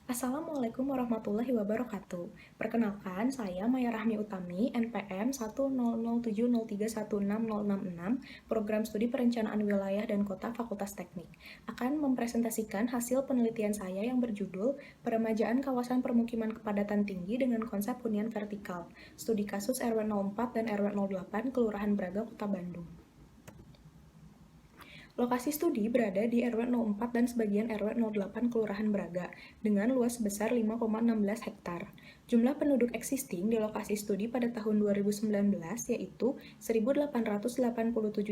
Assalamualaikum warahmatullahi wabarakatuh. Perkenalkan, saya Maya Rahmi Utami, NPM 10070316066, Program Studi Perencanaan Wilayah dan Kota Fakultas Teknik, akan mempresentasikan hasil penelitian saya yang berjudul Peremajaan Kawasan Permukiman Kepadatan Tinggi dengan Konsep Hunian Vertikal, Studi Kasus RW 04 dan RW 08, Kelurahan Braga, Kota Bandung. Lokasi studi berada di RW 04 dan sebagian RW 08 Kelurahan Braga, dengan luas sebesar 5,16 hektar. Jumlah penduduk existing di lokasi studi pada tahun 2019 yaitu 1.887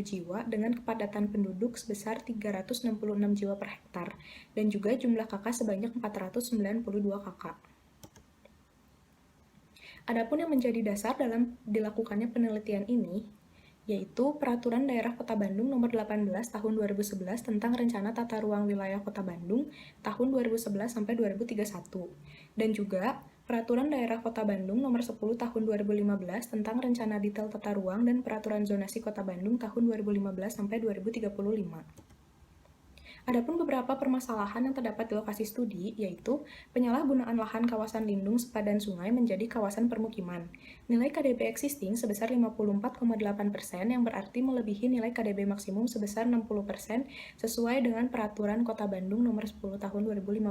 jiwa dengan kepadatan penduduk sebesar 366 jiwa per hektar, dan juga jumlah kakak sebanyak 492 kakak. Adapun yang menjadi dasar dalam dilakukannya penelitian ini, yaitu Peraturan Daerah Kota Bandung Nomor 18 Tahun 2011 tentang Rencana Tata Ruang Wilayah Kota Bandung tahun 2011 sampai 2031, dan juga Peraturan Daerah Kota Bandung Nomor 10 Tahun 2015 tentang Rencana Detail Tata Ruang dan Peraturan Zonasi Kota Bandung tahun 2015 sampai 2035. Adapun beberapa permasalahan yang terdapat di lokasi studi, yaitu penyalahgunaan lahan kawasan lindung sepadan sungai menjadi kawasan permukiman. Nilai KDB existing sebesar 54,8% yang berarti melebihi nilai KDB maksimum sebesar 60% sesuai dengan Peraturan Kota Bandung Nomor 10 Tahun 2015.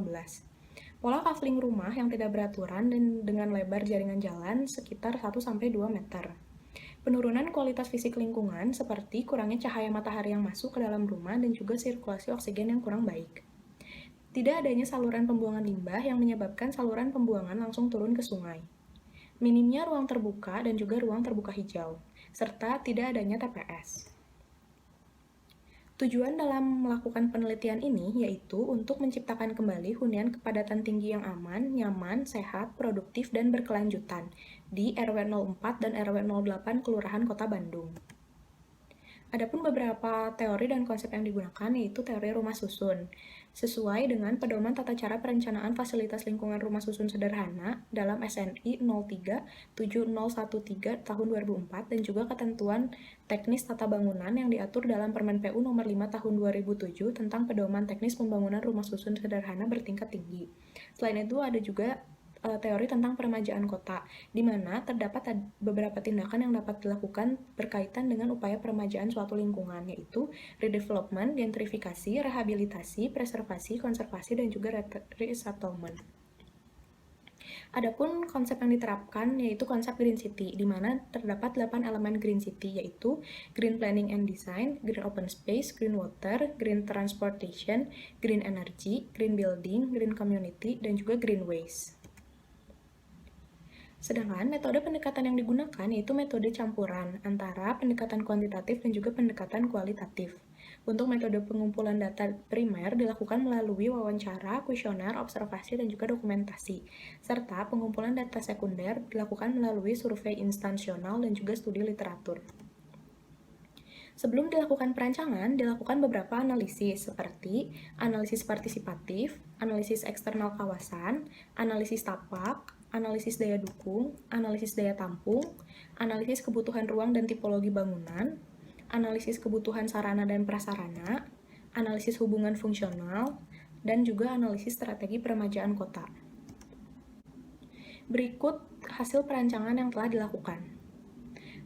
Pola kafling rumah yang tidak beraturan dan dengan lebar jaringan jalan sekitar 1-2 meter. Penurunan kualitas fisik lingkungan seperti kurangnya cahaya matahari yang masuk ke dalam rumah dan juga sirkulasi oksigen yang kurang baik. Tidak adanya saluran pembuangan limbah yang menyebabkan saluran pembuangan langsung turun ke sungai. Minimnya ruang terbuka dan juga ruang terbuka hijau, serta tidak adanya TPS. Tujuan dalam melakukan penelitian ini yaitu untuk menciptakan kembali hunian kepadatan tinggi yang aman, nyaman, sehat, produktif, dan berkelanjutan di RW 04 dan RW 08 Kelurahan Kota Bandung. Adapun beberapa teori dan konsep yang digunakan yaitu teori rumah susun, sesuai dengan pedoman tata cara perencanaan fasilitas lingkungan rumah susun sederhana dalam SNI 03-7013 tahun 2004 dan juga ketentuan teknis tata bangunan yang diatur dalam Permen PU nomor 5 tahun 2007 tentang pedoman teknis pembangunan rumah susun sederhana bertingkat tinggi. Selain itu ada juga teori tentang peremajaan kota, di mana terdapat beberapa tindakan yang dapat dilakukan berkaitan dengan upaya peremajaan suatu lingkungan, yaitu redevelopment, gentrifikasi, rehabilitasi, preservasi, konservasi, dan juga resettlement. Adapun konsep yang diterapkan yaitu konsep Green City, di mana terdapat 8 elemen Green City, yaitu Green Planning and Design, Green Open Space, Green Water, Green Transportation, Green Energy, Green Building, Green Community, dan juga Green Waste. Sedangkan metode pendekatan yang digunakan yaitu metode campuran antara pendekatan kuantitatif dan juga pendekatan kualitatif. Untuk metode pengumpulan data primer dilakukan melalui wawancara, kuesioner, observasi, dan juga dokumentasi. Serta pengumpulan data sekunder dilakukan melalui survei instansional dan juga studi literatur. Sebelum dilakukan perancangan, dilakukan beberapa analisis seperti analisis partisipatif, analisis eksternal kawasan, analisis tapak, analisis daya dukung, analisis daya tampung, analisis kebutuhan ruang dan tipologi bangunan, analisis kebutuhan sarana dan prasarana, analisis hubungan fungsional, dan juga analisis strategi peremajaan kota. Berikut hasil perancangan yang telah dilakukan.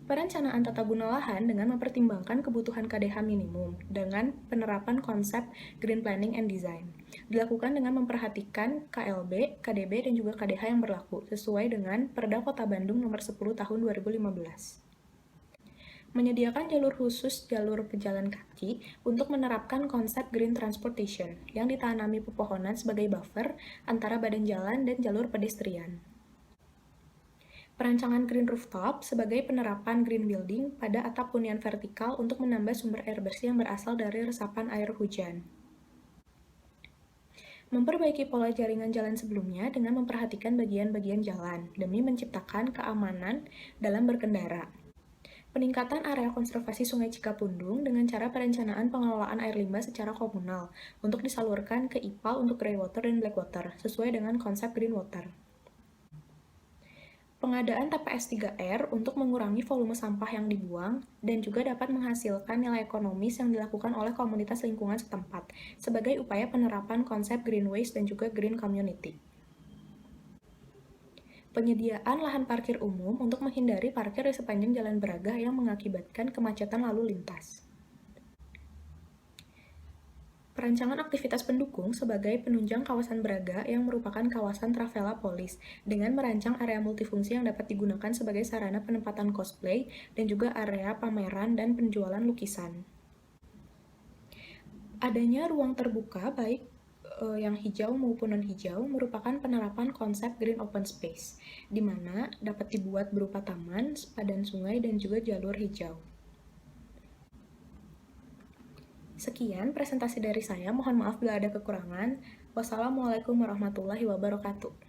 Perencanaan tata guna lahan dengan mempertimbangkan kebutuhan KDH minimum dengan penerapan konsep Green Planning and Design. Dilakukan dengan memperhatikan KLB, KDB, dan juga KDH yang berlaku sesuai dengan Perda Kota Bandung Nomor 10 Tahun 2015. Menyediakan jalur khusus jalur pejalan kaki untuk menerapkan konsep Green Transportation yang ditanami pepohonan sebagai buffer antara badan jalan dan jalur pedestrian. Perancangan Green Rooftop sebagai penerapan Green Building pada atap hunian vertikal untuk menambah sumber air bersih yang berasal dari resapan air hujan. Memperbaiki pola jaringan jalan sebelumnya dengan memperhatikan bagian-bagian jalan demi menciptakan keamanan dalam berkendara. Peningkatan area konservasi Sungai Cikapundung dengan cara perencanaan pengelolaan air limbah secara komunal untuk disalurkan ke IPAL untuk grey water dan black water sesuai dengan konsep green water. Pengadaan TPS 3R untuk mengurangi volume sampah yang dibuang dan juga dapat menghasilkan nilai ekonomis yang dilakukan oleh komunitas lingkungan setempat sebagai upaya penerapan konsep green waste dan juga green community. Penyediaan lahan parkir umum untuk menghindari parkir di sepanjang Jalan Braga yang mengakibatkan kemacetan lalu lintas. Perancangan aktivitas pendukung sebagai penunjang kawasan Braga yang merupakan kawasan Travela Polis dengan merancang area multifungsi yang dapat digunakan sebagai sarana penempatan cosplay dan juga area pameran dan penjualan lukisan. Adanya ruang terbuka baik yang hijau maupun non-hijau merupakan penerapan konsep Green Open Space, di mana dapat dibuat berupa taman, sepadan sungai, dan juga jalur hijau. Sekian presentasi dari saya, mohon maaf bila ada kekurangan. Wassalamualaikum warahmatullahi wabarakatuh.